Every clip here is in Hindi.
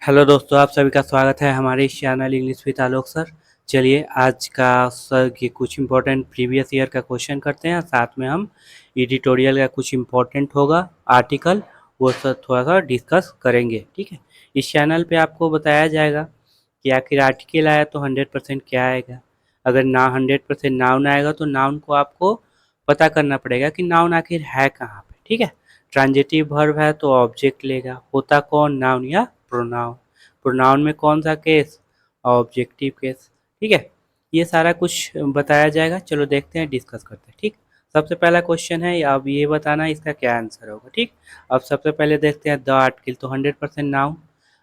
हेलो दोस्तों, आप सभी का स्वागत है हमारे इस channel English with Alok sir. चलिए आज का सर के कुछ इम्पोर्टेंट प्रीवियस ईयर का क्वेश्चन करते हैं, साथ में हम एडिटोरियल का कुछ इम्पोर्टेंट होगा आर्टिकल, वो सब थोड़ा सा डिस्कस करेंगे। ठीक है, इस चैनल पे आपको बताया जाएगा कि आखिर आर्टिकल आया तो 100% क्या आएगा। अगर ना 100% नाउन आएगा तो नाउन को आपको पता करना पड़ेगा कि नाउन आखिर है कहाँ पे। ठीक है, ट्रांजिटिव वर्ब है तो ऑब्जेक्ट लेगा, होता कौन, नाउन या प्रोनाउन। प्रोनाउन में कौन सा केस, ऑब्जेक्टिव केस। ठीक है, ये सारा कुछ बताया जाएगा। चलो देखते हैं, डिस्कस करते हैं। ठीक, सबसे पहला क्वेश्चन है, अब ये बताना इसका क्या आंसर होगा। ठीक, अब सबसे पहले देखते हैं द आर्टिकल, तो 100% नाउन।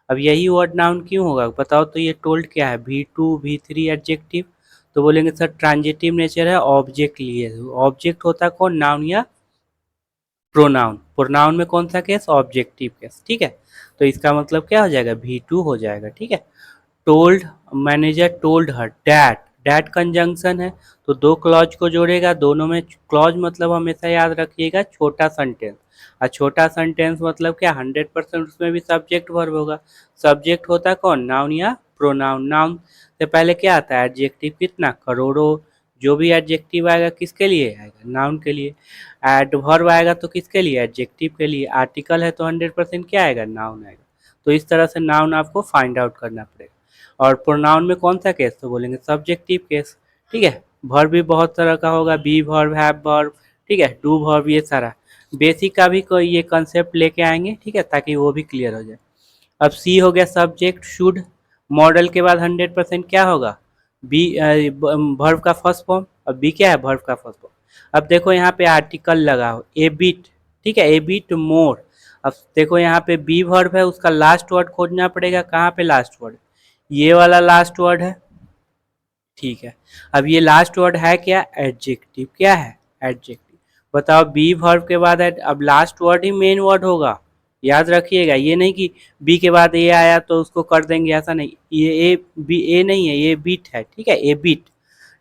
अब यही वर्ड नाउन क्यों होगा बताओ, तो ये टोल्ड क्या है, V2 V3 एडजेक्टिव। तो बोलेंगे सर ट्रांजिटिव नेचर है, ऑब्जेक्ट लिए। ऑब्जेक्ट होता कौन, नाउन या प्रोनाउन। प्रोनाउन में कौन सा केस, ऑब्जेक्टिव केस। ठीक है, तो इसका मतलब क्या हो जाएगा, V2 हो जाएगा। ठीक है, told, manager told her that, that conjunction है तो दो क्लॉज को जोड़ेगा, दोनों में क्लॉज मतलब हमेशा याद रखिएगा छोटा सेंटेंस। और छोटा सेंटेंस मतलब क्या, 100% उसमें भी सब्जेक्ट वर्ब होगा। सब्जेक्ट होता कौन, नाउन या प्रोनाउन। नाउन से पहले क्या आता है, एडजेक्टिव, कितना, करोड़ों। जो भी एडजेक्टिव आएगा किसके लिए आएगा, नाउन के लिए। एडवर्ब आएगा तो किसके लिए, एडजेक्टिव के लिए। आर्टिकल है तो 100% क्या आएगा, नाउन आएगा। तो इस तरह से नाउन आपको फाइंड आउट करना पड़ेगा। और प्रोनाउन में कौन सा केस, तो बोलेंगे सब्जेक्टिव केस। ठीक है, वर्ब भी बहुत तरह का होगा, बी वर्ब, हैव वर्ब, ठीक है, डू वर्ब, ये सारा बेसिक का भी कोई ये कंसेप्ट लेके आएंगे। ठीक है, ताकि वो भी क्लियर हो जाए। अब सी हो गया सब्जेक्ट, शुड। मॉडल के बाद 100% क्या होगा, बी वर्ब का फर्स्ट फॉर्म। अब बी क्या है, वर्ब का फर्स्ट फॉर्म। अब देखो यहाँ पे आर्टिकल लगा हो, ए बिट। ठीक है, ए बिट मोर। अब देखो यहाँ पे बी वर्ब है, उसका लास्ट वर्ड खोजना पड़ेगा, कहाँ पे लास्ट वर्ड, ये वाला लास्ट वर्ड है। ठीक है, अब ये लास्ट वर्ड है क्या, एडजेक्टिव। क्या है, एडजेक्टिव। बताओ बी वर्ब के बाद अब लास्ट वर्ड ही मेन वर्ड होगा, याद रखिएगा। ये नहीं कि बी के बाद ए आया तो उसको कर देंगे, ऐसा नहीं। ये ए बी ए नहीं है, ये बीट है। ठीक है, ए बीट।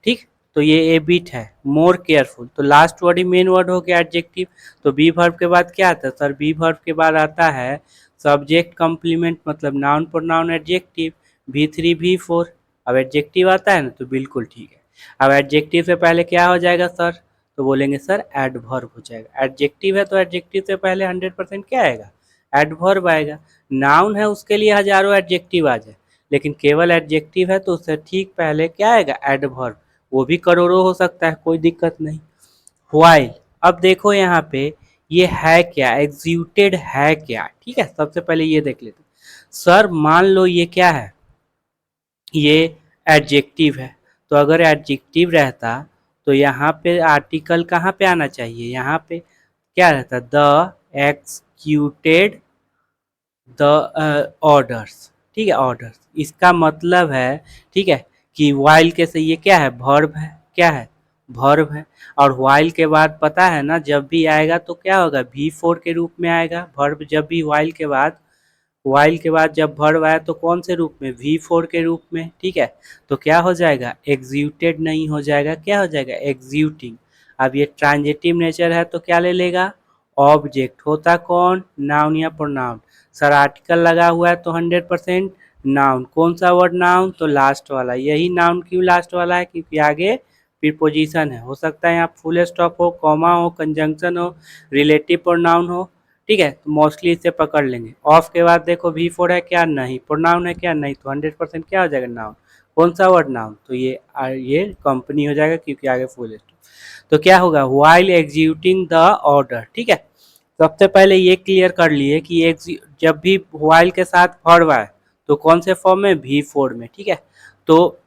ठीक, तो ये ए बीट है, मोर केयरफुल। तो लास्ट वर्ड ही मेन वर्ड हो गया, एडजेक्टिव। तो बी वर्ब के बाद क्या आता है सर, बी वर्ब के बाद आता है सब्जेक्ट कॉम्प्लीमेंट, मतलब noun pronoun adjective, V3 V4। अब एडजेक्टिव आता है ना, तो बिल्कुल ठीक है। अब एडजेक्टिव से पहले क्या हो जाएगा सर, तो बोलेंगे सर एडवर्ब हो जाएगा। एडजेक्टिव है तो एडजेक्टिव से पहले 100% क्या आएगा, एडवर्ब आएगा। नाउन है उसके लिए हजारों एडजेक्टिव आ जाए, लेकिन केवल एडजेक्टिव है तो उससे ठीक पहले क्या आएगा, एडवर्ब। वो भी करोड़ों हो सकता है, कोई दिक्कत नहीं। व्हाइल, अब देखो यहाँ पे ये है क्या, एग्जीक्यूटेड है क्या। ठीक है, सबसे पहले ये देख लेते हैं। सर मान लो ये क्या है, ये एडजेक्टिव है। तो अगर एडजेक्टिव रहता तो यहाँ पे आर्टिकल कहाँ पे आना चाहिए, यहाँ पे क्या रहता, द एक्सक्यूटेड द ऑर्डर्स। ठीक है, ऑर्डर्स, इसका मतलब है, ठीक है, कि वाइल के से ये क्या है, वर्ब है। क्या है, वर्ब है। और वाइल के बाद पता है ना, जब भी आएगा तो क्या होगा, V4 के रूप में आएगा वर्ब। जब भी वाइल के बाद जब वर्ब आया तो कौन से रूप में, V4 के रूप में। ठीक है, तो क्या हो जाएगा, एग्जीक्यूटेड नहीं हो जाएगा, क्या हो जाएगा, एग्जीक्यूटिंग। अब ये ट्रांजिटिव नेचर है तो क्या ले लेगा, ऑब्जेक्ट। होता कौन, नाउन या प्रोनाउन। सर आर्टिकल लगा हुआ है तो 100% नाउन। कौन सा वर्ड, नाउन, तो लास्ट वाला। यही नाउन क्यों लास्ट वाला है, क्योंकि आगे प्रीपोजिशन है। हो सकता है यहाँ फुल स्टॉप हो, कॉमा हो, कंजंक्शन हो, रिलेटिव प्रोनाउन हो। ठीक है, तो मोस्टली इसे पकड़ लेंगे। ऑफ के बाद देखो V4 है क्या, नहीं। प्रोनाउन है क्या, नहीं। तो 100% क्या हो जाएगा, नाउन। कौन सा वर्ड, नाउन। तो ये कंपनी हो जाएगा, क्योंकि आगे फुल स्टॉप। तो क्या होगा, व्हाइल एग्जीक्यूटिंग द ऑर्डर। ठीक है, सबसे पहले ये क्लियर कर लिए कि जब भी व्हाइल के साथ वर्ब आए तो कौन से फॉर्म में, V4 में। ठीक है, तो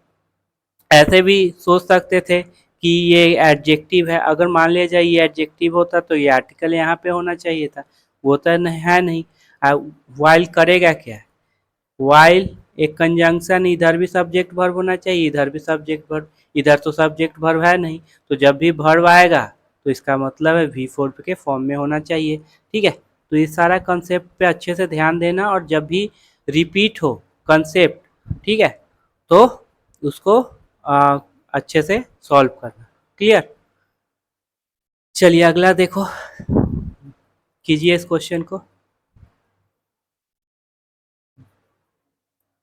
ऐसे भी सोच सकते थे कि ये एडजेक्टिव है। अगर मान लिया जाए ये एडजेक्टिव होता तो ये आर्टिकल यहाँ पे होना चाहिए था, वो तो नहीं है, नहीं। वाइल करेगा क्या, वाइल एक कंजंक्शन, इधर भी सब्जेक्ट वर्ब होना चाहिए, इधर भी सब्जेक्ट वर्ब। इधर तो सब्जेक्ट वर्ब है नहीं, तो जब भी वर्ब आएगा तो इसका मतलब है V4 के फॉर्म में होना चाहिए। ठीक है, तो इस सारा कंसेप्ट पे अच्छे से ध्यान देना, और जब भी रिपीट हो कंसेप्ट, ठीक है, तो उसको अच्छे से सॉल्व करना। क्लियर, चलिए अगला देखो, कीजिए इस क्वेश्चन को।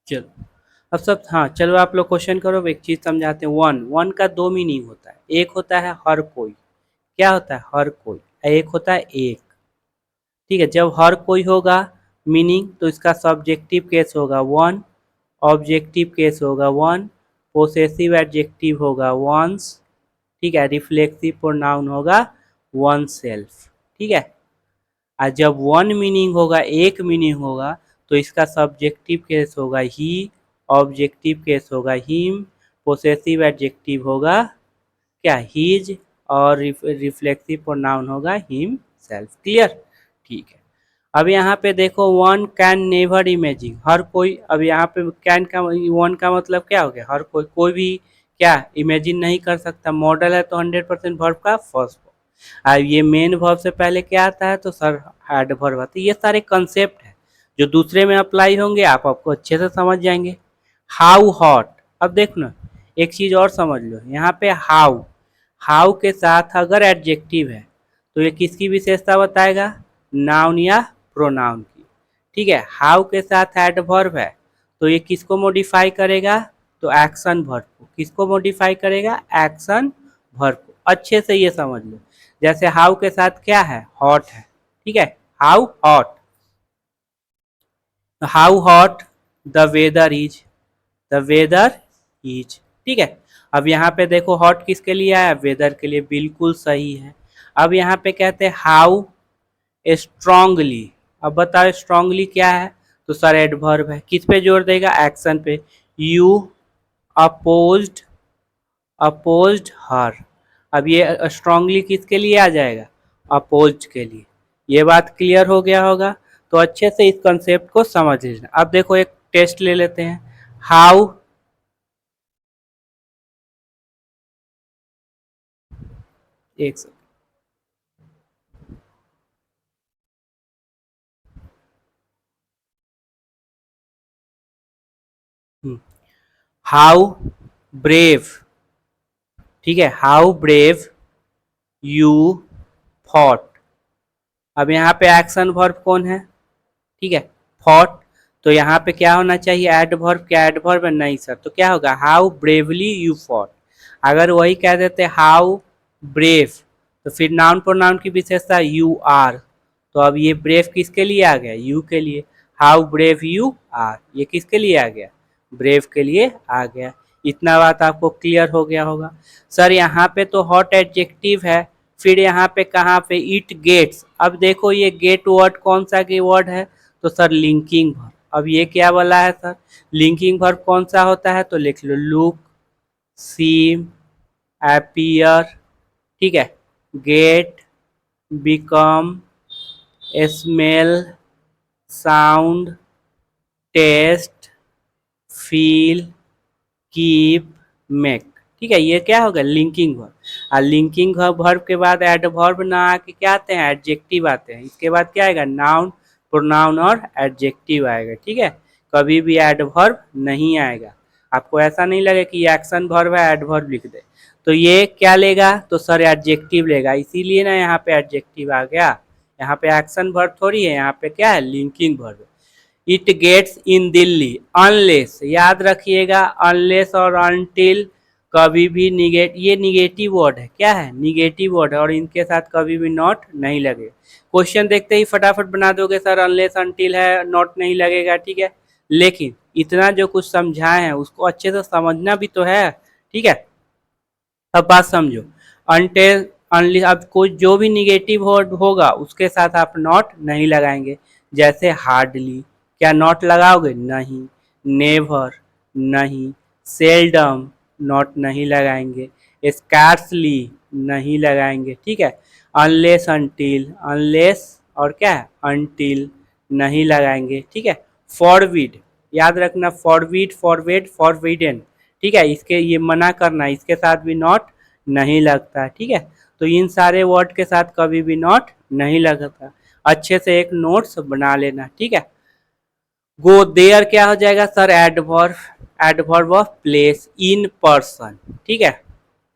चलो अब सब, हाँ चलो आप लोग क्वेश्चन करो, अब एक चीज समझाते हैं। वन, वन का दो मीनिंग होता है, एक होता है हर कोई, क्या होता है हर कोई, एक होता है एक। ठीक है, जब हर कोई होगा मीनिंग तो इसका सब्जेक्टिव केस होगा वन, ऑब्जेक्टिव केस होगा वन, पोसेसिव एडजेक्टिव होगा वंस, ठीक है, रिफ्लेक्सिव प्रोनाउन होगा वन सेल्फ। ठीक है, और जब वन मीनिंग होगा, एक मीनिंग होगा, तो इसका सब्जेक्टिव केस होगा ही, ऑब्जेक्टिव केस होगा हिम, पोसेसिव एडजेक्टिव होगा क्या हीज, और रिफ्लेक्सिव प्रोनाउन होगा हिम सेल्फ। क्लियर? ठीक है, अब यहाँ पे देखो वन कैन नेवर इमेजिन, हर कोई, अब यहाँ पे कैन का वन का मतलब क्या हो गया, हर कोई, कोई भी क्या इमेजिन नहीं कर सकता। मॉडल है तो 100% वर्ब का फर्स्ट, अब ये मेन वर्ब से पहले क्या आता है तो सर एडवर्ब आता है। ये सारे कंसेप्ट है जो दूसरे में अप्लाई होंगे, आप आपको अच्छे से समझ जाएंगे। हाउ हॉट, अब देखो ना एक चीज और समझ लो, यहाँ पे हाउ, हाउ के साथ अगर एडजेक्टिव है तो ये किसकी विशेषता बताएगा, नाउन या प्रोनाउन की। ठीक है, हाउ के साथ एडवर्ब है तो ये किसको मॉडिफाई करेगा, तो एक्शन वर्ब को। किसको मॉडिफाई करेगा, एक्शन वर्ब को। अच्छे से ये समझ लो, जैसे हाउ के साथ क्या है, हॉट है। ठीक है, how hot, how hot the weather is, the weather is. ठीक है, अब यहाँ पे देखो हॉट किसके लिए आया, वेदर के लिए, बिल्कुल सही है। अब यहाँ पे कहते हैं हाउ स्ट्रांगली, अब बताओ स्ट्रांगली क्या है, तो सर एडवर्ब है, किस पे जोर देगा, एक्शन पे। यू अपोज्ड, अपोज्ड हर, अब ये स्ट्रांगली किसके लिए आ जाएगा, अपोज्ड के लिए। ये बात क्लियर हो गया होगा, तो अच्छे से इस कंसेप्ट को समझ लीजिए। अब देखो एक टेस्ट ले लेते हैं, हाउ, एक हाउ ब्रेव, ठीक है, हाउ ब्रेव यू फॉट, अब यहाँ पे एक्शन वर्ब कौन है, ठीक है, फॉट, तो यहाँ पे क्या होना चाहिए, एडवर्ब, क्या एडवर्ब है, नहीं सर, तो क्या होगा, हाउ ब्रेवली यू फॉट। अगर वही कह देते हाउ ब्रेव, तो फिर नाउन प्रोनाउन की विशेषता यू आर, तो अब ये ब्रेव किसके लिए आ गया, यू के लिए। हाउ ब्रेव यू आर, ये किसके लिए आ गया, ब्रेव के लिए आ गया। इतना बात आपको क्लियर हो गया होगा। सर यहाँ पे तो हॉट एडजेक्टिव है, फिर यहाँ पे कहाँ पे, इट गेट्स, अब देखो ये गेट वर्ड कौन सा की वर्ड है, तो सर लिंकिंग वर्ब। अब ये क्या बोला है सर, लिंकिंग वर्ब कौन सा होता है, तो लिख लो लुक, सीम, अपीयर, ठीक है, get, become, smell, sound, taste, feel, keep, make. ठीक है, ये क्या होगा, लिंकिंग वर्ब। और लिंकिंग वर्ब के बाद एडवर्ब ना आके क्या आते हैं, एडजेक्टिव आते हैं। इसके बाद क्या आएगा, नाउन, प्रोनाउन और एडजेक्टिव आएगा। ठीक है, कभी भी एडवर्ब नहीं आएगा। आपको ऐसा नहीं लगे कि ये एक्शन वर्ब है एडवर्ब लिख दे, तो ये क्या लेगा, तो सर एडजेक्टिव लेगा, इसीलिए ना यहाँ पे एडजेक्टिव आ गया। यहाँ पे एक्शन वर्ब थोड़ी है, यहाँ पे क्या है, linking verb. It gets in Delhi, unless, याद रखिएगा, अनलेस और अनटिल कभी भी निगेट, ये निगेटिव वर्ड है, क्या है, निगेटिव वर्ड है, और इनके साथ कभी भी नॉट नहीं लगे। क्वेश्चन देखते ही फटाफट बना दोगे सर, अनलेस अनटिल है, नॉट नहीं लगेगा। ठीक है, लेकिन इतना जो कुछ समझाए हैं उसको अच्छे से समझना भी तो है। ठीक है, अब बात समझो, अनटिल, अनली, अब कोई जो भी निगेटिव वर्ड होगा उसके साथ आप नॉट नहीं लगाएंगे। जैसे हार्डली, क्या नॉट लगाओगे, नहीं। नेवर, नहीं। सेल्डम, नॉट नहीं लगाएंगे। स्कार्सली, नहीं लगाएंगे। ठीक है, अनलेस अनटिल, अनलेस और क्या है, अनटिल, नहीं लगाएंगे। ठीक है, फॉरविड, याद रखना, फॉरविड, फॉरवेड, फॉरविडन, ठीक है, इसके ये मना करना, इसके साथ भी नॉट नहीं लगता। ठीक है, तो इन सारे वर्ड के साथ कभी भी नॉट नहीं लगता। अच्छे से एक नोट्स बना लेना। ठीक है, गो देयर क्या हो जाएगा sir, adverb, adverb of place, in person. ठीक है,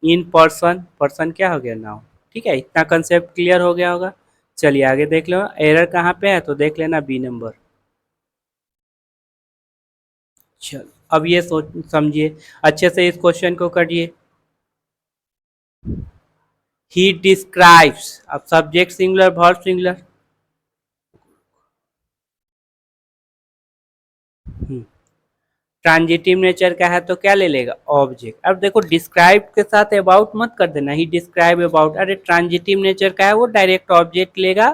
इन पर्सन, पर्सन क्या हो गया, नाउन। ठीक है, इतना कंसेप्ट क्लियर हो गया होगा। चलिए आगे देख लो, एरर कहाँ पे है तो देख लेना, बी नंबर। चलो अब ये सोच समझिए अच्छे से, इस क्वेश्चन को करिए। ही डिस्क्राइब्स, अब subject singular verb singular, transitive nature का है तो क्या ले लेगा, ऑब्जेक्ट। अब देखो डिस्क्राइब के साथ अबाउट मत कर देना, ही डिस्क्राइब अबाउट, अरे ट्रांजिटिव नेचर का है वो डायरेक्ट ऑब्जेक्ट लेगा,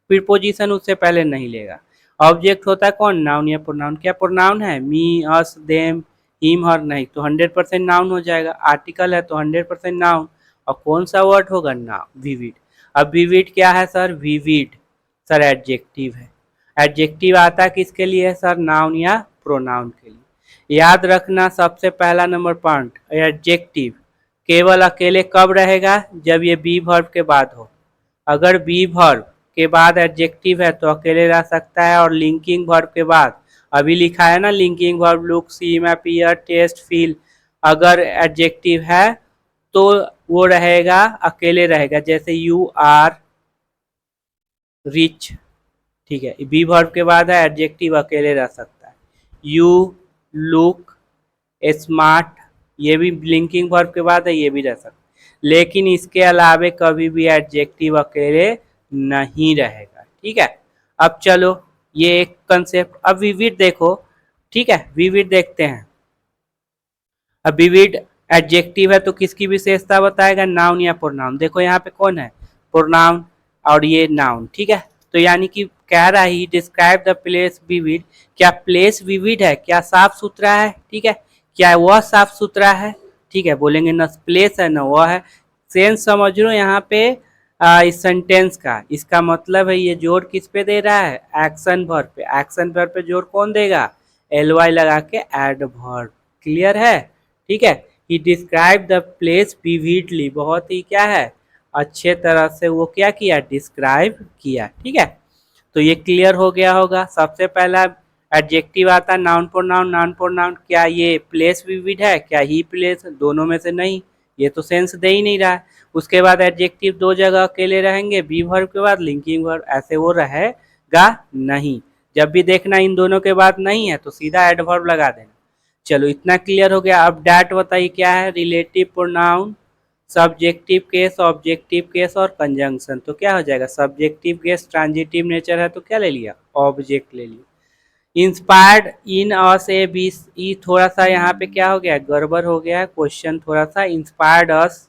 प्रीपोजिशन उससे पहले नहीं लेगा। ऑब्जेक्ट होता है कौन, नाउन या प्रोनाउन। क्या प्रोनाउन है, मी, अस, देम, हिम, हर, नहीं तो 100% नाउन हो जाएगा। आर्टिकल है तो 100% नाउन। और कौन सा वर्ड होगा, नाउन, विविड। अब विविड क्या है सर, विविड सर एडजेक्टिव है। एडजेक्टिव आता किसके लिए है सर, नाउन या प्रोनाउन के लिए। याद रखना सबसे पहला नंबर पॉइंट, एडजेक्टिव केवल अकेले कब रहेगा, जब ये बी वर्ब के बाद हो। अगर बी वर्ब के बाद एडजेक्टिव है तो अकेले रह सकता है, और लिंकिंग वर्ब के बाद, अभी लिखा है ना लिंकिंग वर्ब, लुक, सीम, अपीयर, टेस्ट, फील, अगर एडजेक्टिव है तो वो रहेगा, अकेले रहेगा। जैसे यू आर रिच, ठीक है, बी वर्ब के बाद है, एडजेक्टिव अकेले रह सकता है। यू लुक स्मार्ट, ये भी लिंकिंग वर्ब के बाद है, ये भी रह सकता है। लेकिन इसके अलावे कभी भी एडजेक्टिव अकेले नहीं रहेगा, ठीक है। अब चलो ये एक कंसेप्ट, अब विविड देखो, ठीक है, विविड देखते हैं। अब विविड एडजेक्टिव है तो किसकी विशेषता बताएगा, नाउन या प्रोनाउन। देखो यहाँ पे कौन है, प्रोनाउन, और ये नाउन, ठीक है। तो यानी कि कह रहा है डिस्क्राइब द प्लेस विविड, क्या प्लेस विविड है, क्या साफ सुथरा है, ठीक है, क्या वह साफ सुथरा है, ठीक है, बोलेंगे न प्लेस है न वह है। सेंस समझ लो यहाँ पे इस सेंटेंस का, इसका मतलब है ये जोर किस पे दे रहा है, एक्शन वर्ब पे। एक्शन वर्ब पे जोर कौन देगा, एल वाई लगा के एडवर्ब। क्लियर है, ठीक है। ही डिस्क्राइब द प्लेस विविडली, बहुत ही क्या है, अच्छे तरह से वो क्या किया, डिस्क्राइब किया, ठीक है। तो ये क्लियर हो गया होगा। सबसे पहला एडजेक्टिव आता नाउन प्रोनाउन, नाउन प्रोनाउन, क्या ये प्लेस विविड है, क्या ही प्लेस, दोनों में से नहीं, ये तो सेंस दे ही नहीं रहा है। उसके बाद एडजेक्टिव दो जगह अकेले रहेंगे, बी वर्ब के बाद लिंकिंग वर्ब, ऐसे वो रहेगा नहीं। जब भी देखना इन दोनों के बाद नहीं है तो सीधा एडवर्ब लगा देना। चलो इतना क्लियर हो गया। अब डैट बताइए क्या है, relative pronoun, subjective case, objective case और कंजंक्शन। तो क्या हो जाएगा, सब्जेक्टिव केस ट्रांजिटिव नेचर है तो क्या ले लिया, ऑब्जेक्ट ले लिया। Inspired in us A B, थोड़ा सा यहाँ पे क्या हो गया, गड़बड़ हो गया है क्वेश्चन थोड़ा सा। इंस्पायर्ड अस,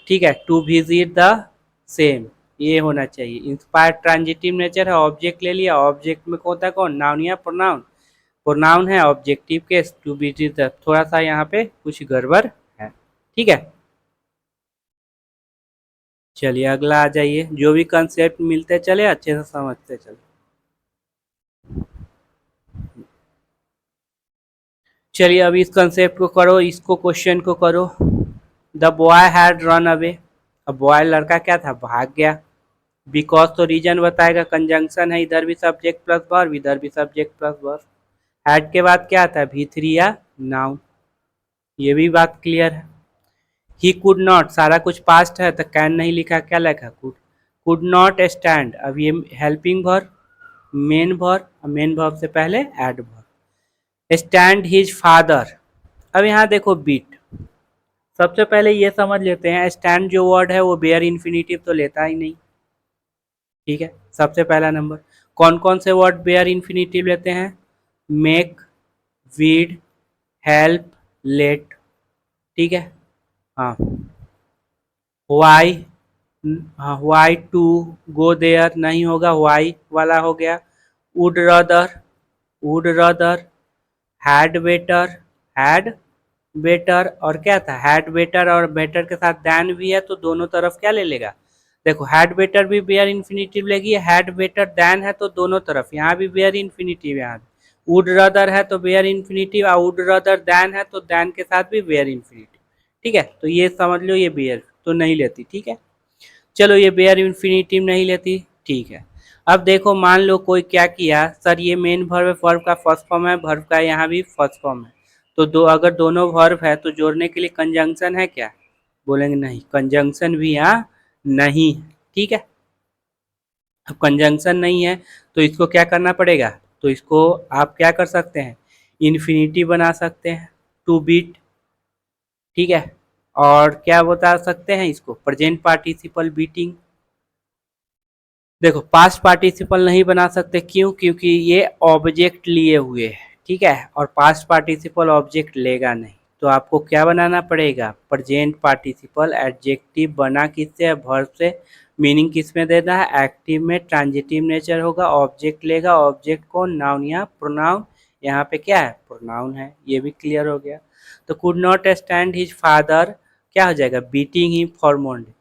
ठीक है, टू विजिट द सेम, ये होना चाहिए। इंस्पायर्ड ट्रांजिटिव नेचर है, ऑब्जेक्ट ले लिया। ऑब्जेक्ट में होता है कौन, नाउन या प्रोनाउन। प्रोनाउन है, objective case to visit the, थोड़ा सा यहाँ पे कुछ गड़बड़ है, ठीक है। चलिए अगला आ जाइए, जो भी कंसेप्ट मिलते चले अच्छे से समझते चले। चलिए अब इस कंसेप्ट को करो, इसको क्वेश्चन को करो। The boy had run away, अब बॉय लड़का क्या था, भाग गया। बिकॉज तो रीजन बताएगा, कंजंक्शन है, इधर भी सब्जेक्ट प्लस वर्ब, इधर भी सब्जेक्ट प्लस वर्ब। हैड के बाद क्या आता है, V3 या नाउन, ये भी बात क्लियर है। ही कुड नॉट, सारा कुछ पास्ट है तो कैन नहीं लिखा, क्या लिखा, कुड नॉट स्टैंड। अब ये helping verb, main verb, main verb से पहले adverb. Stand his father, अब यहाँ देखो बीट, सबसे पहले ये समझ लेते हैं स्टैंड जो वर्ड है वो बेयर इन्फिनिटिव तो लेता ही नहीं, ठीक है। सबसे पहला नंबर, कौन कौन से वर्ड बेयर इन्फिनिटिव लेते हैं, मेक, वीड, हेल्प, लेट, ठीक है। हाँ, वाई, हाँ वाई टू गो देयर नहीं होगा, वाई वाला हो गया। Would rather, would rather, had better, had better, और क्या था, हैड बेटर, और बेटर के साथ दैन भी है तो दोनों तरफ क्या ले लेगा। देखो हैड बेटर भी बेयर इन्फिनिटिव लेगी, हैड बेटर दैन है तो दोनों तरफ, यहाँ भी बेयर इन्फिनिटिव, यहाँ वुड रदर है तो बेयर इन्फिनिटिव, और वुड रदर दैन है तो दैन के साथ भी बेयर इन्फिनिटिव, ठीक है। तो ये समझ लो ये बेयर तो नहीं लेती, ठीक है। चलो ये बेयर इन्फिनिटिव नहीं लेती, ठीक है। अब देखो मान लो कोई क्या किया, सर ये मेन वर्ब है, वर्ब का फर्स्ट फॉर्म है, वर्ब का यहाँ भी फर्स्ट फॉर्म है, तो दो अगर दोनों वर्ब है तो जोड़ने के लिए कंजंक्शन है क्या, बोलेंगे नहीं, कंजंक्शन भी यहाँ नहीं है, ठीक है। अब कंजंक्शन नहीं है तो इसको क्या करना पड़ेगा, तो इसको आप क्या कर सकते हैं, इन्फिनिटी बना सकते हैं, टू बीट, ठीक है। और क्या बता सकते हैं इसको, प्रेजेंट पार्टिसिपल बीटिंग। देखो पास्ट पार्टिसिपल नहीं बना सकते, क्यों? क्योंकि ये ऑब्जेक्ट लिए हुए है, ठीक है, और पास्ट पार्टिसिपल ऑब्जेक्ट लेगा नहीं। तो आपको क्या बनाना पड़ेगा, प्रेजेंट पार्टिसिपल एडजेक्टिव बना किससे, वर्ब से। मीनिंग किस में देना है, एक्टिव में, ट्रांजिटिव नेचर होगा, ऑब्जेक्ट लेगा, ऑब्जेक्ट कौन, नाउन या प्रोनाउन। यहाँ पे क्या है, प्रोनाउन है, ये भी क्लियर हो गया। तो could not stand his father, क्या हो जाएगा, beating him for Monday.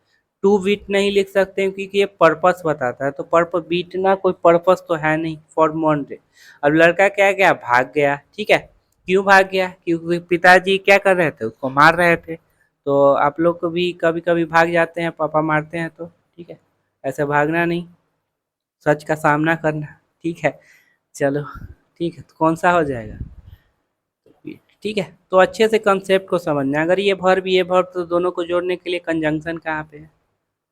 To beat नहीं लिख सकते हैं क्योंकि ये पर्पस बताता है, तो पर्पस बीटना कोई पर्पस तो है नहीं, फॉर मोंडे। अब लड़का क्या गया, भाग गया, ठीक है। क्यों भाग गया, क्योंकि पिताजी क्या कर रहे थे, उसको मार रहे थे। तो आप लोग को भी कभी कभी भाग जाते हैं, पापा मारते हैं तो, ठीक है, ऐसे भागना नहीं, सच का सामना करना, ठीक है। चलो ठीक है, तो कौन सा हो जाएगा, ठीक है। तो अच्छे से कंसेप्ट को समझना, अगर ये वर्ब तो दोनों को जोड़ने के लिए कंजंक्शन कहाँ पे है,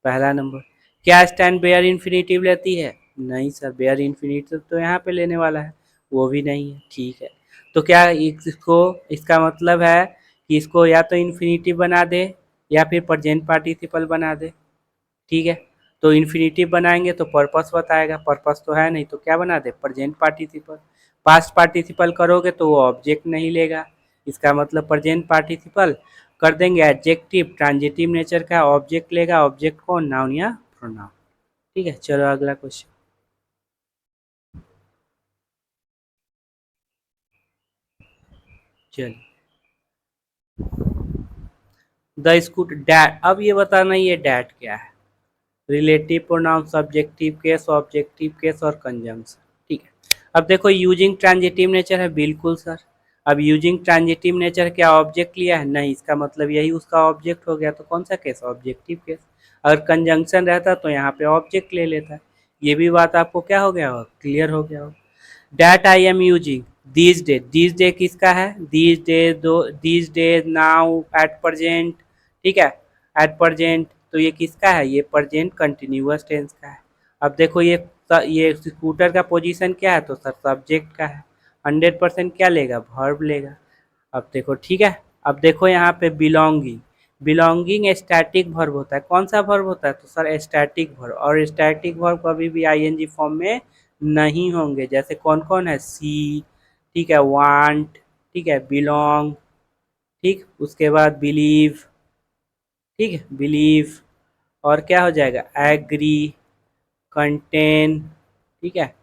पहला नंबर। क्या स्टैंड बेयर इन्फिनेटिव लेती है, नहीं सर, बेयर इन्फिनेटिव तो यहाँ पे लेने वाला है, वो भी नहीं है, ठीक है। तो क्या इसको, इसका मतलब है कि इसको या तो इन्फिनेटिव बना दे या फिर प्रेजेंट पार्टिसिपल बना दे, ठीक है। तो इन्फिनेटिव बनाएंगे तो पर्पस बताएगा, पर्पस तो है नहीं, तो क्या बना दे, प्रेजेंट पार्टिसिपल। पास्ट पार्टिसिपल करोगे तो वो ऑब्जेक्ट नहीं लेगा, इसका मतलब प्रेजेंट पार्टिसिपल कर देंगे एडजेक्टिव, ट्रांजिटिव नेचर का, ऑब्जेक्ट लेगा, ऑब्जेक्ट कौन, नाउन या प्रोनाउन, ठीक है। चलो अगला क्वेश्चन, चलिए। द स्कूट डैट, अब ये बताना ये डैट क्या है, relative pronoun, subjective case, objective case और कंजंक्शन, ठीक है। अब देखो यूजिंग ट्रांजिटिव नेचर है, बिल्कुल सर। अब यूजिंग ट्रांजिटिव नेचर क्या ऑब्जेक्ट लिया है, नहीं, इसका मतलब यही उसका ऑब्जेक्ट हो गया, तो कौन सा केस, ऑब्जेक्टिव केस। अगर कंजंक्शन रहता तो यहाँ पे ऑब्जेक्ट ले लेता, ये भी बात आपको क्या हो गया हो, क्लियर हो गया हो। That I am using these day किसका है, these day now, at present, ठीक है, एट प्रेजेंट, तो ये किसका है, ये प्रेजेंट कंटिन्यूअस टेंस का है। अब देखो ये स्कूटर का पोजीशन क्या है, तो सर सब्जेक्ट का है, 100% क्या लेगा, वर्ब लेगा। अब देखो ठीक है, अब देखो यहाँ पे बिलोंगिंग, बिलोंगिंग स्टैटिक वर्ब होता है, कौन सा वर्ब होता है, तो सर स्टैटिक वर्ब, और स्टैटिक वर्ब कभी भी आईएनजी फॉर्म में नहीं होंगे, जैसे कौन कौन है, सी, ठीक है, वांट, ठीक है, बिलोंग, ठीक, उसके बाद बिलीव, ठीक है, बिलीव, और क्या हो जाएगा, एग्री, कंटेन, ठीक है,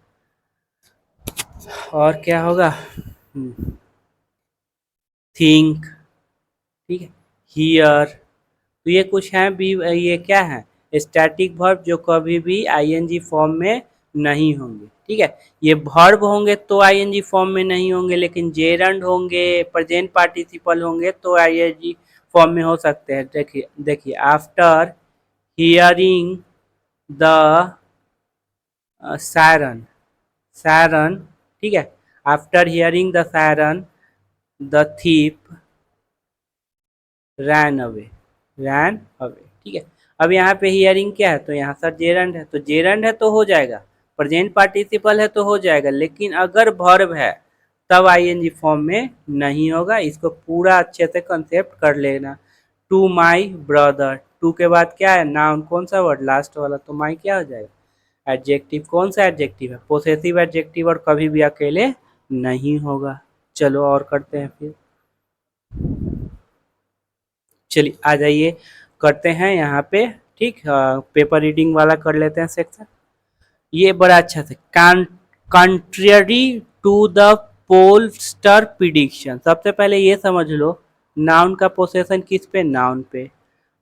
और क्या होगा, थिंक, ठीक है, हियर। तो ये कुछ हैं भी, ये क्या है, स्टैटिक वर्ब जो कभी भी आईएनजी फॉर्म में नहीं होंगे, ठीक है। ये वर्ब होंगे तो आईएनजी फॉर्म में नहीं होंगे, लेकिन जेरंड होंगे, प्रेजेंट पार्टिसिपल होंगे तो आईएनजी फॉर्म में हो सकते हैं। देखिए देखिए, after hearing the siren, siren, ठीक है, after hearing the siren the thief ran away, ran away, ठीक है। अब यहाँ पे हियरिंग क्या है, तो यहाँ सर जेरंड है, तो जेरंड है तो हो जाएगा, प्रेजेंट पार्टिसिपल है तो हो जाएगा, लेकिन अगर वर्ब है तब आईएनजी फॉर्म में नहीं होगा, इसको पूरा अच्छे से कंसेप्ट कर लेना। टू माई ब्रदर, टू के बाद क्या है, नाउन, कौन सा वर्ड, लास्ट वाला, तो माई क्या हो जाएगा, एडजेक्टिव, कौन सा एडजेक्टिव है, पोसेसिव एडजेक्टिव, और कभी भी अकेले नहीं होगा। चलो और करते हैं फिर, चलिए आ जाइए, करते हैं यहाँ पे, ठीक, पेपर रीडिंग वाला कर लेते हैं सेक्शन। ये बड़ा अच्छा से, कंट्रियरी टू द पोलस्टर प्रिडिक्शन, सबसे पहले ये समझ लो, नाउन का पोसेशन किस पे, नाउन पे।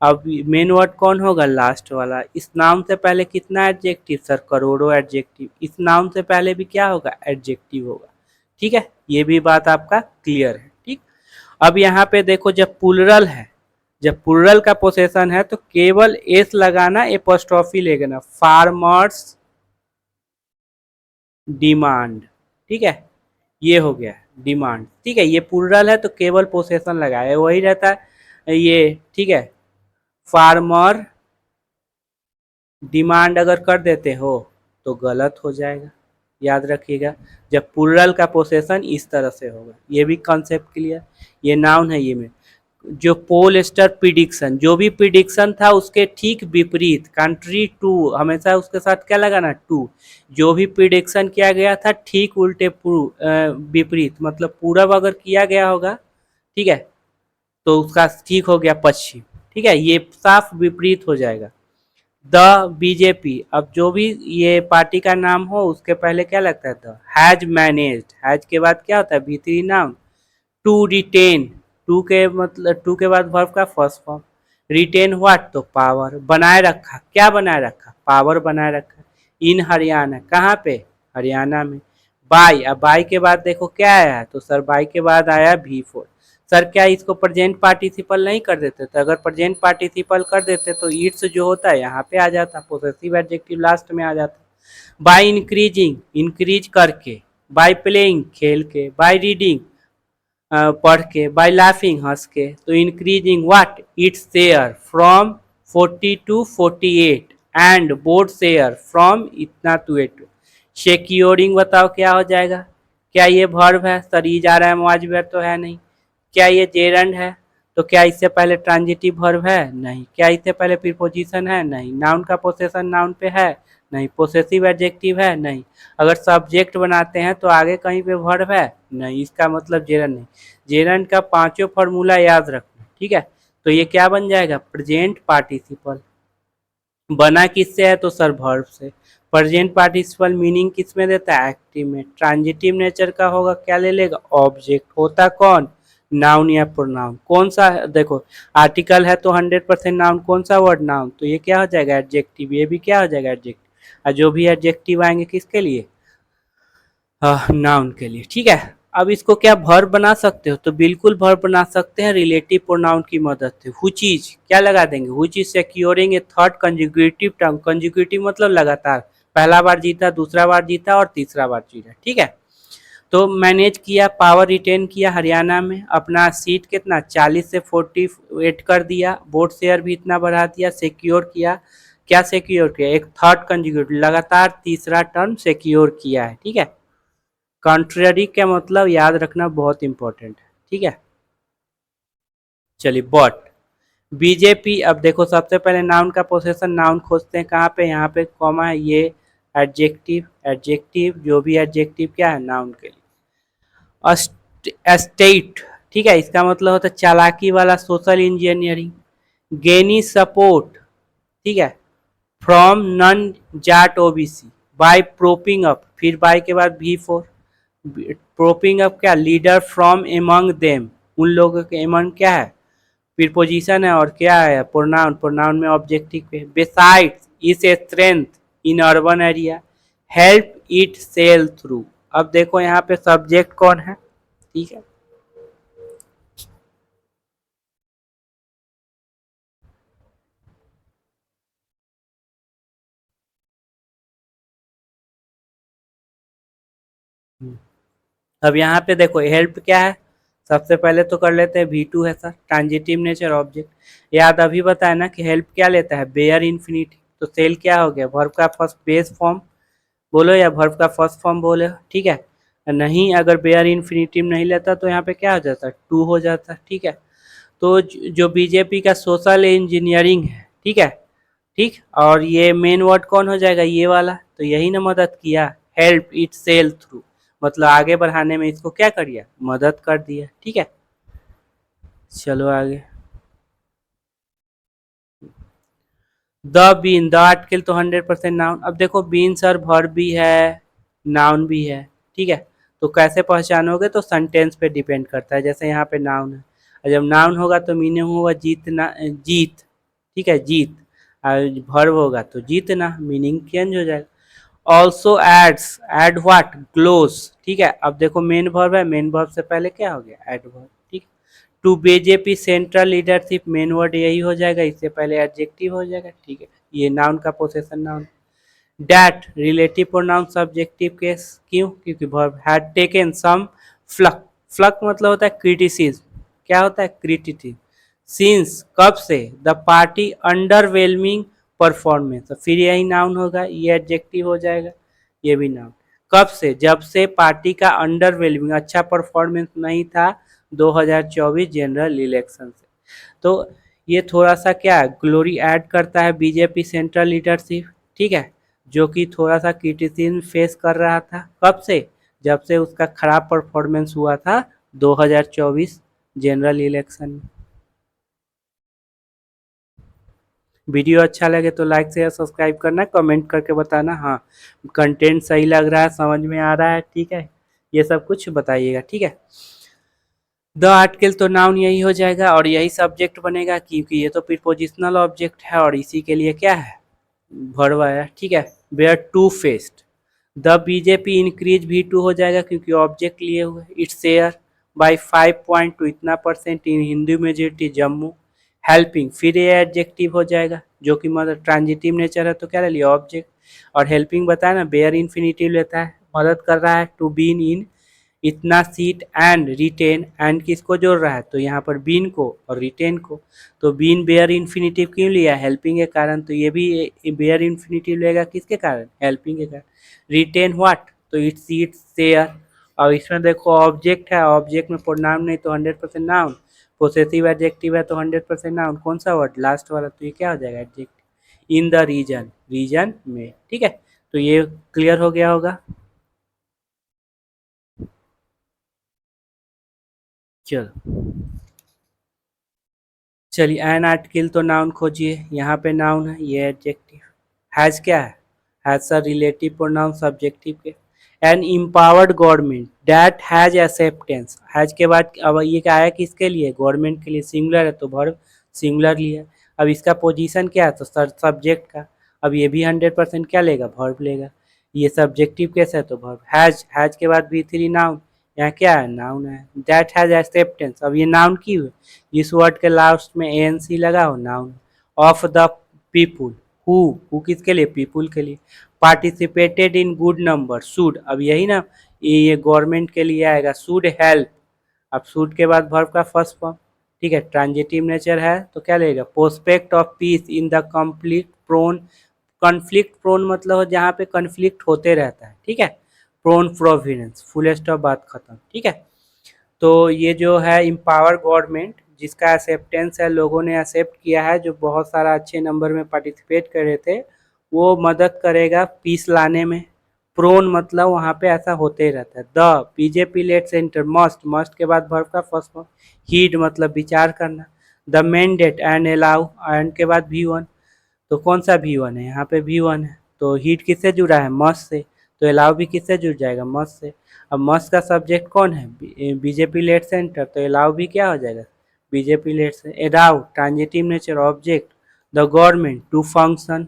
अब मेन वर्ड कौन होगा, लास्ट वाला। इस नाउन से पहले कितना एडजेक्टिव, सर करोड़ों एडजेक्टिव। इस नाउन से पहले भी क्या होगा, एडजेक्टिव होगा, ठीक है। ये भी बात आपका क्लियर है, ठीक। अब यहाँ पे देखो, जब प्लूरल है, जब प्लूरल का पोसेशन है तो केवल एस लगाना, एपोस्ट्रोफी लेना, फार्मर्स डिमांड, ठीक है, ये हो गया डिमांड, ठीक है। ये प्लूरल है तो केवल पोसेशन लगाए, वही रहता है ये, ठीक है। फार्मर डिमांड अगर कर देते हो तो गलत हो जाएगा, याद रखिएगा, जब प्लूरल का पोसेशन इस तरह से होगा। ये भी कॉन्सेप्ट क्लियर। ये नाउन है, ये में जो पोलस्टर प्रिडिक्शन, जो भी प्रिडिक्शन था उसके ठीक विपरीत, कंट्री टू, हमेशा उसके साथ क्या लगाना, टू। जो भी प्रिडिक्शन किया गया था ठीक उल्टे विपरीत, मतलब पूरब अगर किया गया होगा, ठीक है, तो उसका ठीक हो गया पश्चिम, ठीक है, ये साफ विपरीत हो जाएगा। द बीजेपी, अब जो भी ये पार्टी का नाम हो उसके पहले क्या लगता है, द हैज मैनेज्ड, हैज के बाद क्या होता है, भीतरी नाम। टू रिटेन, टू के मतलब टू के बाद वर्ब का फर्स्ट फॉर्म। रिटेन व्हाट, तो पावर, बनाए रखा, क्या बनाए रखा, पावर बनाए रखा। इन हरियाणा, कहाँ पे, हरियाणा में। बाई, अब बाई के बाद देखो क्या आया है, तो सर बाई के बाद आया V4। सर क्या इसको प्रेजेंट पार्टिसिपल नहीं कर देते, तो अगर प्रेजेंट पार्टिसिपल कर देते तो इट्स जो होता है यहाँ पे आ जाता, पोसेसिव एडजेक्टिव लास्ट में आ जाता। बाय इंक्रीजिंग, इंक्रीज करके। बाय प्लेइंग, खेल के। बाय रीडिंग, पढ़ के। बाय लाफिंग, हंस के। तो increasing what, its share from 40 to 48 and board share from इतना टू 8। सिक्योरिंग बताओ क्या हो जाएगा, क्या ये वर्ब है, सर ई जा रहा है, मुआजबर तो है नहीं। क्या ये जेरंड है, तो क्या इससे पहले ट्रांजिटिव वर्ब है, नहीं। क्या इससे पहले प्रीपोजिशन है, नहीं। नाउन का पोसेशन नाउन पे है, नहीं। पोसेसिव एडजेक्टिव है, नहीं। अगर सब्जेक्ट बनाते हैं तो आगे कहीं पे वर्ब है, नहीं, इसका मतलब जेरंड नहीं। जेरंड का पांचों फॉर्मूला याद रखना, ठीक है। तो ये क्या बन जाएगा, प्रेजेंट पार्टिसिपल। बना किससे है, तो सर वर्ब से। प्रेजेंट पार्टिसिपल मीनिंग किस में देता है, एक्टिव में। ट्रांजिटिव नेचर का होगा, क्या ले लेगा, ऑब्जेक्ट। होता कौन, नाउन या प्रोनाउन। कौन सा है, देखो आर्टिकल है तो 100% नाउन, कौन सा वर्ड, नाउन, तो ये क्या हो जाएगा, एडजेक्टिव। ये भी क्या हो जाएगा, एडजेक्टिव। और जो भी एडजेक्टिव आएंगे किसके लिए, नाउन के लिए, ठीक है। अब इसको क्या वर्ब बना सकते हो, तो बिल्कुल वर्ब बना सकते हैं रिलेटिव प्रोनाउन की मदद से। व्हिच इज, क्या लगा देंगे, which is securing A third consecutive term. Consecutive मतलब लगातार, पहला बार जीता, दूसरा बार जीता और तीसरा बार जीता, ठीक है। तो मैनेज किया, पावर रिटेन किया हरियाणा में, अपना सीट कितना 40 से 48 कर दिया, वोट शेयर भी इतना बढ़ा दिया, सिक्योर किया। क्या सिक्योर किया, एक थर्ड कंसेक्यूटिव, लगातार तीसरा टर्म सिक्योर किया है, ठीक है। कॉन्ट्ररी का मतलब याद रखना बहुत इंपॉर्टेंट है, ठीक है। चलिए बट, बीजेपी, अब देखो सबसे पहले नाउन का पोसेशन नाउन खोजते हैं, कहाँ पे, यहाँ पे कॉमा है, ये एडजेक्टिव, एडजेक्टिव जो भी एडजेक्टिव क्या है, नाउन के लिए। एस्टेट, ठीक है, इसका मतलब होता है चालाकी वाला, सोशल इंजीनियरिंग। गेनी सपोर्ट, ठीक है, from non Jat OBC, by propping up, फिर बाय के बाद V4। प्रोपिंग अप क्या, लीडर फ्रॉम एमंग देम, उन लोगों के, एमंग क्या है, प्रीपोजिशन है, और क्या है, प्रोनाउन, प्रोनाउन में ऑब्जेक्टिव पे। Besides is a strength in urban area, help it sell through. अब देखो यहाँ पे सब्जेक्ट कौन है, ठीक है। अब यहाँ पे देखो हेल्प क्या है, सबसे पहले तो कर लेते हैं V2 है सर, ट्रांजिटिव नेचर ऑब्जेक्ट। याद अभी बताया ना कि हेल्प क्या लेता है, बेयर इन्फिनिटी। तो सेल क्या हो गया, वर्ब का फर्स्ट बेस फॉर्म बोलो या वर्ब का फर्स्ट फॉर्म बोलो, ठीक है। नहीं, अगर बेयर इन्फिनिटिव नहीं लेता तो यहाँ पे क्या हो जाता, टू हो जाता, ठीक है। तो जो बीजेपी का सोशल इंजीनियरिंग है, ठीक है, ठीक। और ये मेन वर्ड कौन हो जाएगा, ये वाला, तो यही ना मदद किया, हेल्प इट सेल थ्रू, मतलब आगे बढ़ाने में इसको क्या करिए, मदद कर दिया, ठीक है। चलो आगे। द बीन, द आर्टिकल तो 100% नाउन। अब देखो बीन सर वर्ब भी है, नाउन भी है, ठीक है। तो कैसे पहचानोगे, तो सेंटेंस पे डिपेंड करता है, जैसे यहाँ पे नाउन है, और जब नाउन होगा तो मीनिंग होगा जीतना, जीत, ठीक है, जीत। और वर्ब होगा तो जीतना, मीनिंग चेंज हो जाएगा। Also aids, aid what, gloss, ठीक है। अब देखो मेन वर्ब है, मेन वर्ब से पहले क्या हो गया, एड वर्ब, ठीक। To BJP central leadership, main word यही हो जाएगा, इससे पहले एडजेक्टिव हो जाएगा, ठीक है। ये नाउन का possession noun. That relative pronoun subjective case, क्यों, क्योंकि verb had taken some flak, flak मतलब होता है क्रिटिसिज्म, क्या होता है, क्रिटिसिज्म। सिंस, कब से, द पार्टी अंडरवेलमिंग परफॉर्मेंस, तो फिर यही नाउन होगा, ये एडजेक्टिव हो जाएगा, ये भी नाउन। कब से? जब से पार्टी का अंडरवेलमिंग अच्छा परफॉर्मेंस नहीं था 2024 जनरल इलेक्शन से। तो ये थोड़ा सा क्या है, ग्लोरी ऐड करता है बीजेपी सेंट्रल लीडरशिप, ठीक है, जो कि थोड़ा सा क्रिटिसिज्म फेस कर रहा था। कब से? जब से उसका खराब परफॉर्मेंस हुआ था 2024 जनरल इलेक्शन में। वीडियो अच्छा लगे तो लाइक शेयर सब्सक्राइब करना, कमेंट करके बताना हाँ कंटेंट सही लग रहा है, समझ में आ रहा है, ठीक है, ये सब कुछ बताइएगा, ठीक है। द आर्टिकल तो नाउन यही हो जाएगा और यही सब्जेक्ट बनेगा, क्योंकि ये तो प्रीपोजिशनल ऑब्जेक्ट है और इसी के लिए क्या है, वर्ब है, ठीक है। Where to faced, the BJP increase भी टू हो जाएगा क्योंकि ऑब्जेक्ट लिए हुए, इट्स शेयर बाई 5.2 इतना percent in Hindu majority Jammu. Helping, फिर ये एडजेक्टिव हो जाएगा जो कि मतलब ट्रांजिटिव नेचर है तो क्या ले लिया, ऑब्जेक्ट। और हेल्पिंग बताया ना, बेयर इन्फिनिटिव लेता है, मदद कर रहा है, टू बीन इन इतना सीट एंड रिटेन, एंड किसको जोड़ रहा है, तो यहाँ पर बीन को और रिटेन को। तो बीन बेयर इन्फिनिटिव क्यों लिया, हेल्पिंग के कारण, तो ये भी बेयर इन्फिनिटिव लेगा किसके कारण, हेल्पिंग के कारण। रिटेन व्हाट, तो इट्स सीट्स शेयर। और इसमें देखो ऑब्जेक्ट है, ऑब्जेक्ट में प्रोनाउन नहीं तो 100% नाउन, पोसेसिव एडजेक्टिव है तो 100% नाउन, कौन सा वर्ड, लास्ट वाला, तो ये क्या हो जाएगा, adjective. In the region, region में, ठीक है। तो ये क्लियर हो गया होगा। चलो चलिए, एन आर्टिकल तो नाउन खोजिए, यहाँ पे नाउन है, ये एडजेक्टिव। हैज क्या है, हैज सा रिलेटिव प्रोनाउन सब्जेक्टिव के। An empowered government that has acceptance, has के बाद अब ये क्या है, किसके लिए, गवर्नमेंट के लिए, सिंगुलर है तो वर्ब सिंगुलर लिया। अब इसका पोजीशन क्या है, तो सब्जेक्ट का। अब ये भी 100% क्या लेगा, वर्ब लेगा। ये सब्जेक्टिव कैसे है, तो वर्ब। हैज के बाद भी थ्री नाउन, यहाँ क्या है, नाउन है। दैट हैज एक्सेप्टेंस, अब ये नाउन की हुई, जिस वर्ड के लास्ट में एन सी लगा हो, noun. Of the people, who किसके लिए, पीपुल के लिए। Participated in good number, should, अब यही ना, ये गवर्नमेंट के लिए आएगा, शुड हेल्प। अब शुड के बाद वर्ब का फर्स्ट फॉर्म, ठीक है, ट्रांजिटिव नेचर है तो क्या लेगा, prospect of peace in the conflict prone. Conflict prone मतलब जहाँ पे कॉन्फ्लिक्ट होते रहता है, ठीक है। प्रोन प्रोविडेंस, फुल स्टॉप, बात खत्म, ठीक है। तो ये जो है एम्पावर गवर्नमेंट, जिसका एक्सेप्टेंस है, लोगों ने एक्सेप्ट किया है, जो बहुत सारा अच्छे नंबर में पार्टिसिपेट कर रहे थे, वो मदद करेगा पीस लाने में। प्रोन मतलब वहाँ पे ऐसा होते ही रहता है। The BJP let centre, must, must के बाद वर्ब का फर्स्ट फॉर्म। हीड मतलब विचार करना। The mandate and allow, and के बाद V1, तो कौन सा V1 है, यहाँ पे V1 है, तो हीट किससे जुड़ा है, मस्ट से, तो अलाउ भी किससे जुड़ जाएगा, मस्ट से। अब मस्ट का सब्जेक्ट कौन है, बीजेपी लेट सेंटर, तो अलाउ भी क्या हो जाएगा, बीजेपी लेट से। Allow transitive nature object, the government to function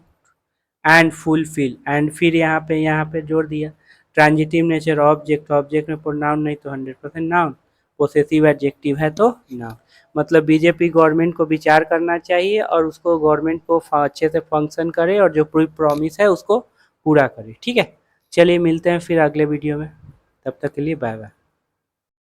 and fulfil, and फिर यहाँ पे जोड़ दिया, ट्रांजिटिव नेचर ऑब्जेक्ट, ऑब्जेक्ट में प्रोनाउन नहीं तो 100% नाउन, पोसेसिव एडजेक्टिव है तो नाउन। मतलब बीजेपी गवर्नमेंट को विचार करना चाहिए और उसको गवर्नमेंट को अच्छे से फंक्शन करे और जो पूरी प्रॉमिस है उसको पूरा करे, ठीक है। चलिए मिलते हैं फिर अगले वीडियो में, तब तक के लिए बाय बाय।